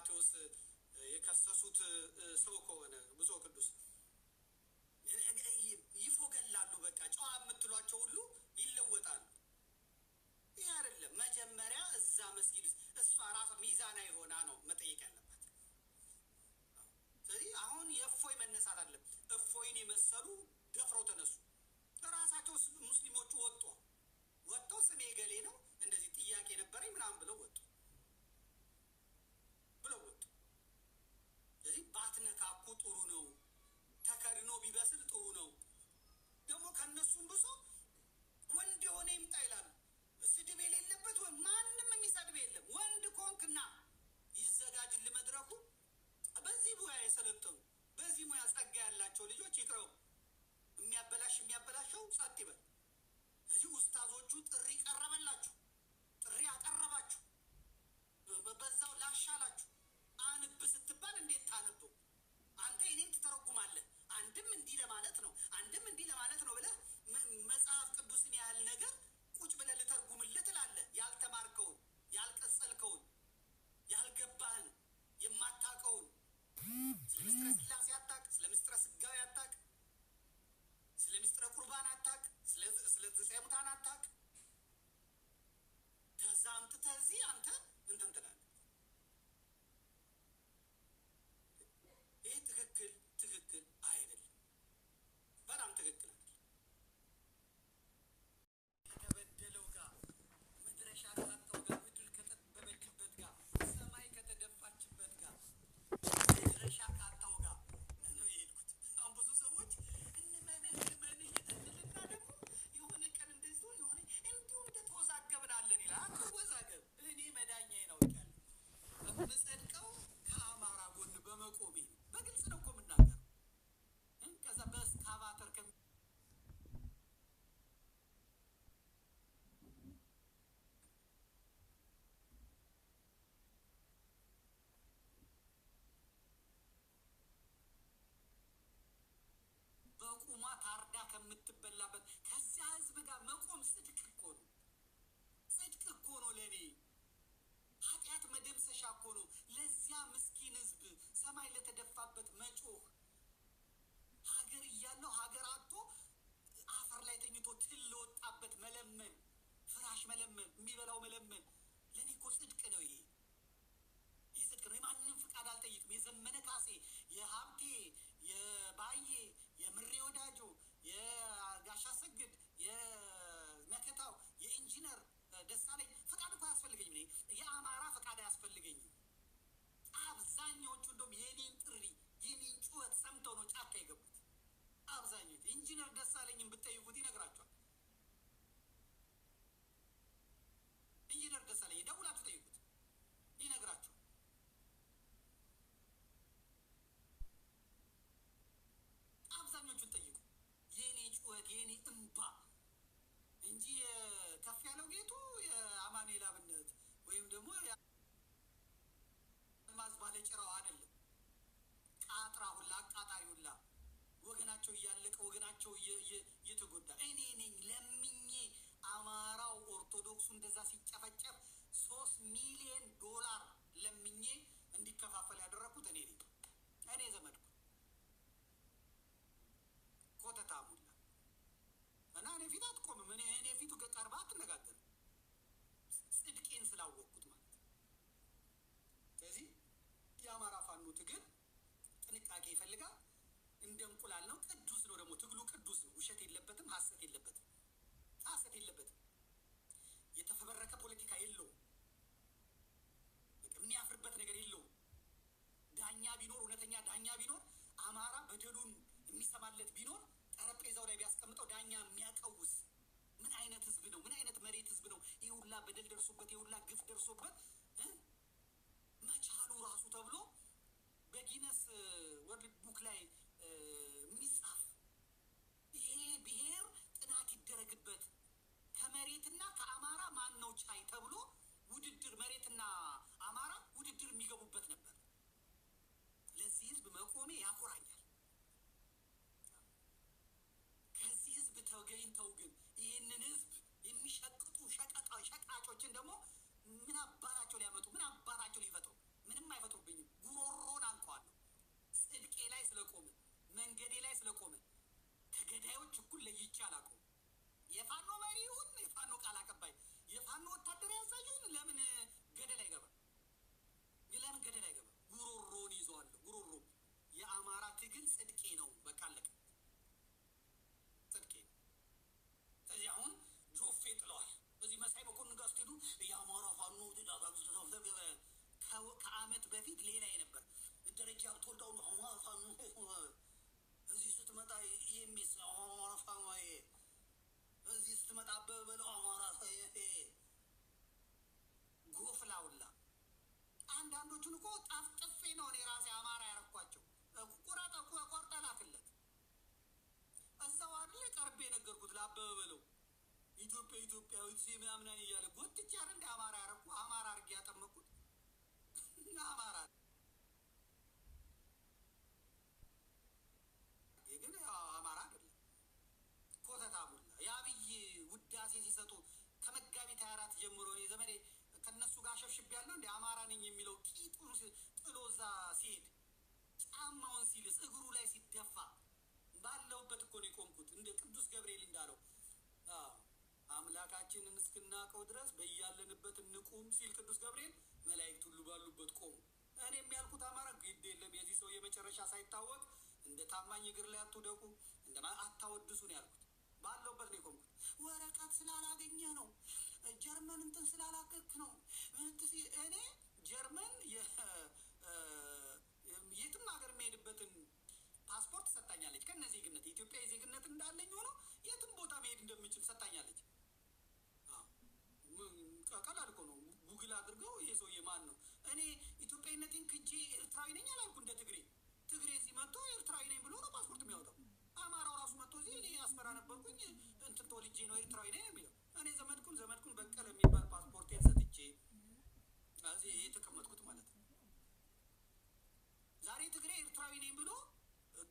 ማቴዎስ የከሰሱት ሰው ከሆነ ብፁዕ ቅዱስ ይፎገላሉ። በቃ ጨዋ የምትሏቸው ሁሉ ይለወጣሉ። ይህ አይደለም። መጀመሪያ እዛ መስጊድ እሷ ራሷ ሚዛናዊ ሆና ነው መጠየቅ ያለባት። ስለዚህ አሁን የእፎይ መነሳት አለ። እፎይን የመሰሉ ደፍረው ተነሱ። ራሳቸው ሙስሊሞቹ ወጥተው ስሜ ገሌ ነው እንደዚህ ጥያቄ ነበረኝ ምናምን ብለው ወጡ። ስለዚህ ባትነካኩ ጥሩ ነው። ተከድኖ ቢበስል ጥሩ ነው። ደግሞ ከነሱም ብሶ ወንድ የሆነ ይምጣ ይላሉ። ስድብ የሌለበት ማንም የሚሰድብ የለም። ወንድ ኮንክና ይዘጋጅል መድረኩ። በዚህ ሙያ የሰለጠኑ በዚህ ሙያ ጸጋ ያላቸው ልጆች ይቅረቡ። የሚያበላሸው ጸጥ ይበል። እዚህ ኡስታዞቹ ጥሪ ቀረበላችሁ፣ ጥሪ አቀረባችሁ፣ በዛው ላሻላችሁ። አንብ ስትባል እንዴት ታነበው? አንተ እኔን ትተረጉማለህ። አንድም እንዲህ ለማለት ነው፣ አንድም እንዲህ ለማለት ነው ብለህ መጽሐፍ ቅዱስን ያህል ነገር ቁጭ ብለህ ልተርጉምልህ ትላለህ። ያልተማርከውን፣ ያልቀጸልከውን፣ ያልገባህን፣ የማታውቀውን ስለ ምስጢረ ሥላሴ አታውቅ፣ ስለ ምስጢረ ሥጋዌ አታውቅ፣ ስለ ምስጢረ ቁርባን አታውቅ፣ ስለ ትንሣኤ ሙታን አታውቅ። ከዛ አምጥተህ እዚህ አንተ እንትን ትላለህ። ይህ ትክክል አይደለም። በጣም ትክክል አይደለም። ከተበደለው ጋር መድረሻ ካጣው ጋር ምድር ከተጠበበችበት ጋር ሰማይ ከተደፋችበት ጋር መድረሻ ካጣው ጋር ነው የሄድኩት። አሁን ብዙ ሰዎች እንመንህ እየተንልና ደግሞ የሆነ ቀን እንደዚህ የሆነ እንዲሁ እንደተወዛገብናለን ይላል። አትወዛገብ። እኔ መዳኛዬን አውቄያለሁ። የምጸድቀው ከአማራ ጎን በመቆሜ በግልጽ ነው እኮ የምናገረው። ከዛ በእስካቫተር በቁሟ ታርዳ ከምትበላበት ከዚያ ህዝብ ጋር መቆም ጽድቅ እኮ ነው። ጽድቅ እኮ ነው ለእኔ። ኃጢአት መደምሰሻ እኮ ነው። ለዚያ ምስኪን ህዝብ ሰማይ ለተደፋበት መጮህ፣ ሀገር እያለው ሀገር አጥቶ አፈር ላይ ተኝቶ ትል ለወጣበት መለመን፣ ፍራሽ መለመን፣ የሚበላው መለመን ለእኔ እኮ ጽድቅ ነው። ይሄ ጽድቅ ነው። የማንም ፍቃድ አልጠይቅም። የዘመነ ካሴ፣ የሀብቴ፣ የባዬ፣ የምሬ ወዳጆ፣ የጋሻ ሰግድ፣ የመከታው፣ የኢንጂነር ደሳለኝ ፍቃድ እኮ አያስፈልገኝም። የአማራ ፍቃድ አያስፈልገኝም። አብዛኛዎቹ እንደውም የኔን ጥሪ የኔን ጩኸት ሰምተው ነው ጫካ የገቡት። አብዛኞቹ ኢንጂነር ደሳለኝን ብትጠይቁት ይነግራቸዋል። ኢንጂነር ደሳለኝ ደውላችሁ ጠይቁት ይነግራቸዋል። አብዛኞቹን ጠይቁ። የኔ ጩኸት የኔ እንባ እንጂ ከፍ ያለው ጌቱ የአማኑኤል አብነት ወይም ደግሞ ማዝባለ ጭራው አይደለም። ቃጥራ ሁላ አቃጣሪ ሁላ ወገናቸው እያለቀ ወገናቸው እየተጎዳ እኔ ነኝ ለምኜ አማራው ኦርቶዶክሱ እንደዛ ሲጨፈጨፍ 3 ሚሊዮን ዶላር ለምኜ እንዲከፋፈል ያደረኩት እኔ ነኝ። እኔ ዘመድኩ ኮተታ ሙላ እና እኔ ፊት አትቆምም። እኔ ፊቱ ቀርባ አትነጋገርም። ጽድቄን ስላወቅኩት ማለት ነው። ስለዚህ የአማራ ፋኖ ትግል ጥንቃቄ ይፈልጋል። እንደ እንቁላል ነው። ቅዱስ ነው ደግሞ ትግሉ ቅዱስ ነው። ውሸት የለበትም፣ ሐሰት የለበትም። የተፈበረከ ፖለቲካ የለውም። የሚያፍርበት ነገር የለውም። ዳኛ ቢኖር እውነተኛ ዳኛ ቢኖር አማራ በደሉን የሚሰማለት ቢኖር ጠረጴዛው ላይ ቢያስቀምጠው ዳኛ የሚያቀውስ ምን አይነት ህዝብ ነው? ምን አይነት መሬት ህዝብ ነው? ይህ ሁላ በደል ደርሶበት ይህ ሁላ ግፍ ደርሶበት መቻሉ ራሱ ተብሎ በጊነስ ወርልድ ቡክ ላይ የሚጻፍ ይሄ ብሔር ጥናት ይደረግበት ከመሬትና ከአማራ ማን ነው ቻይ ተብሎ ውድድር መሬትና አማራ ውድድር የሚገቡበት ነበር። ለዚህ ህዝብ መቆሜ ያኮራኛል። ከዚህ ህዝብ ተገኝተው ግን ይህንን ህዝብ የሚሸቅጡ ሸቃጮችን ደግሞ ምን አባታቸው ሊያመጡ ምን አባታቸው ሊፈጥሩ? ምንም አይፈጥሩብኝም። መንገዴ ላይ ስለቆመ ከገዳዮች እኩል ለይቼ አላውቀውም። የፋኖ መሪውን የፋኖ ቃል አቀባይ የፋኖ ወታደራዊ አዛዡን ለምን ገደል አይገባም? ለምን ገደል አይገባም? ጉሮሮን ይዘዋለሁ። ጉሮሮ የአማራ ትግል ጽድቄ ነው። በቃ አለቀ። ጽድቄ ነው። ስለዚህ አሁን ጆፌ ጥለዋል። በዚህ መሳይ መኮንን ጋር ስትሄዱ የአማራ ፋኖ ከአመት በፊት ሌላ የነበር ደረጃ ብትወልዳው አማራ ፋኖ እዚህ ስትመጣ የሚስ አማራ ፋኖ እዚህ ስትመጣ በበለው አማራ ጎፍላውላ አንዳንዶቹን እኮ ጣፍጥፌ ነው እኔ ራሴ አማራ ያረኳቸው። ቆርጠ ላክለት እዛው አይደለ ቀርቤ ነገርኩት ለአበበ በለው ኢትዮጵያ ምናምን እያለ ጎትቼ አይደል እንደ አማራ ያረኩ አማራ አድርጌ ያጠመኩት አማራ ግን አማራ አይደለም። ኮተታ ሙላ የአብይ ውዳሴ ሲሰጡ ከመጋቢት 24 ጀምሮ እኔ ዘመዴ ከነሱ ጋር ሸብሽብ ያለው እንደ አማራ ነኝ የሚለው ቂጡን ጥሎ እዛ ሲሄድ ጫማውን ሲልስ እግሩ ላይ ሲደፋ ባለውበት እኮ ነው የቆምኩት። እንደ ቅዱስ ገብርኤል እንዳለው አምላካችንን እስክናቀው ድረስ በያለንበት እንቁም ሲል ቅዱስ ገብርኤል መላእክት ሁሉ ባሉበት ቆሙ። እኔም ያልኩት አማራ ግድ የለም የዚህ ሰው የመጨረሻ ሳይታወቅ እንደ ታማኝ እግር ላይ አትውደቁ እንደ አታወድሱ ነው ያልኩት። ባለውበት ነው የቆምኩት። ወረቀት ስላላገኘ ነው ጀርመን እንትን ስላላከክ ነው እኔ ጀርመን የትም ሀገር የሚሄድበትን ፓስፖርት ሰጣኛለች። ከነዚህ ዜግነት የኢትዮጵያ ዜግነት እንዳለኝ ሆኖ የትም ቦታ መሄድ እንደምችል ሰጣኛለች። ቀላል እኮ ነው። ጉግል አድርገው ይሄ ሰውዬ ማን ነው? እኔ ኢትዮጵያዊነቴን ክጄ ኤርትራዊ ነኝ አላልኩ። እንደ ትግሬ እዚህ መጥቶ ኤርትራዊ ነኝ ብሎ ነው ፓስፖርት የሚያወጣው። አማራው ራሱ መጥቶ እዚህ እኔ አስመራ ነበርኩኝ እንትን ተወልጄ ነው ኤርትራዊ ነኝ የሚለው። እኔ ዘመድኩን በቀለ የሚባል ፓስፖርቴን ሰጥቼ እዚህ የተቀመጥኩት ማለት ነው። ዛሬ ትግሬ ኤርትራዊ ነኝ ብሎ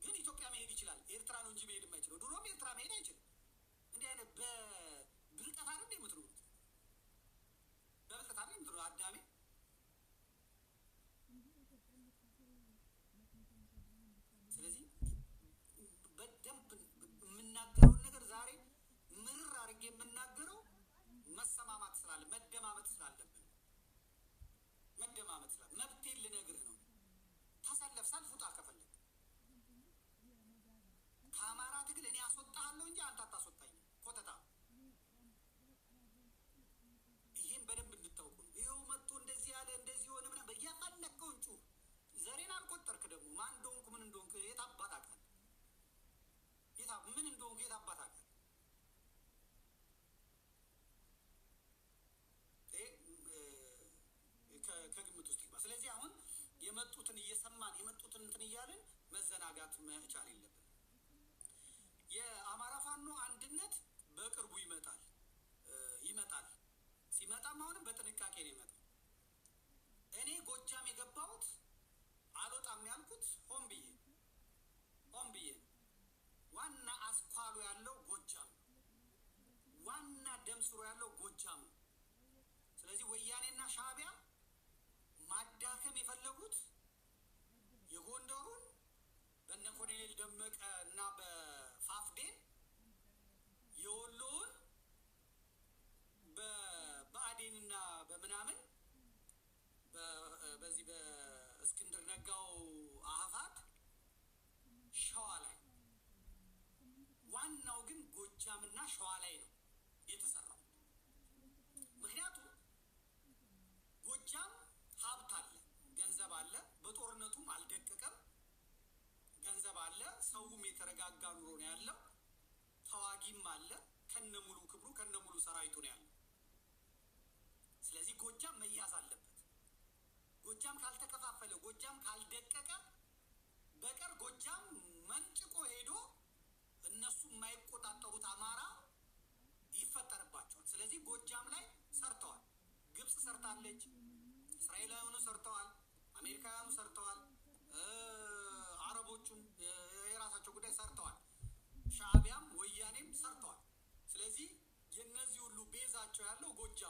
ግን ኢትዮጵያ መሄድ ይችላል። ኤርትራ ነው እንጂ መሄድ የማይችለው። ድሮም ኤርትራ መሄድ አይችልም። እንዲህ አይነት በብልጠት አይደል የምትኖሩት? በብልጠት አይደል የምትኖሩት? አዳሜ ስለዚህ በደንብ የምናገረውን ነገር ዛሬ ምርር አድርጌ የምናገረው መሰማማት ስላለ መደማመጥ ስላለብን መብቴን ልነግርህ ነው። ተሰለፍ ሰልፍ ውጣ ከፈለግ ከአማራ ትግል እኔ አስወጣሃለሁ እንጂ አንተ አታስወጣኝም። ኮተታ ይሄን በደንብ እንድታውቁ ነው። ይኸው መጥቶ እንደዚህ ያለ እንደዚህ ሆነ ምናምን በየፈለግከውን ጩህ። ዘሬን አልቆጠርክ ደግሞ ማን እንደሆንኩ ምን እንደሆንኩ የት አባት አውቃለሁ? ምን እንደሆንኩ የት አባት አውቃለሁ? ከግምት ውስጥ ይግባ። ስለዚህ አሁን የመጡትን እየሰማን የመጡትን እንትን እያልን መዘናጋት መቻል የለብን። የአማራ ፋኖ አንድነት በቅርቡ ይመጣል። ሲመጣም አሁንም በጥንቃቄ ነው ይመጣል። እኔ ጎጃም የገባሁት አልወጣም ያልኩት ሆን ብዬ ዋና አስኳሉ ያለው ጎጃም ነው። ዋና ደም ስሩ ያለው ጎጃም ነው። ስለዚህ ወያኔና ሻዕቢያ ማዳከም የፈለጉት የጎንደሩን በነ ኮሎኔል ደመቀ እና በፋፍዴን የወሎውን በብአዴንና በምናምን በዚህ በእስክንድር ነጋው አህፋት ሸዋ ላይ፣ ዋናው ግን ጎጃምና ሸዋ ላይ ነው የተሰራው። ምክንያቱም ጎጃም ሀብት አለ፣ ገንዘብ አለ፣ በጦርነቱም አልደቀቀም፣ ገንዘብ አለ፣ ሰውም የተረጋጋ ኑሮ ነው ያለው፣ ተዋጊም አለ፣ ከነሙሉ ክብሩ ከነሙሉ ሰራዊቱ ነው ያለው። ስለዚህ ጎጃም መያዝ አለበት። ጎጃም ካልተከፋፈለ፣ ጎጃም ካልደቀቀ በቀር ጎጃም መንጭቆ ሄዶ እነሱ የማይቆጣጠሩት አማራ ይፈጠርባቸዋል። ስለዚህ ጎጃም ላይ ሰርተዋል። ግብጽ ሰርታለች፣ እስራኤላውያኑ ሰርተዋል፣ አሜሪካውያኑ ሰርተዋል፣ አረቦቹም የራሳቸው ጉዳይ ሰርተዋል፣ ሻዕቢያም ወያኔም ሰርተዋል። ስለዚህ የነዚህ ሁሉ ቤዛቸው ያለው ጎጃም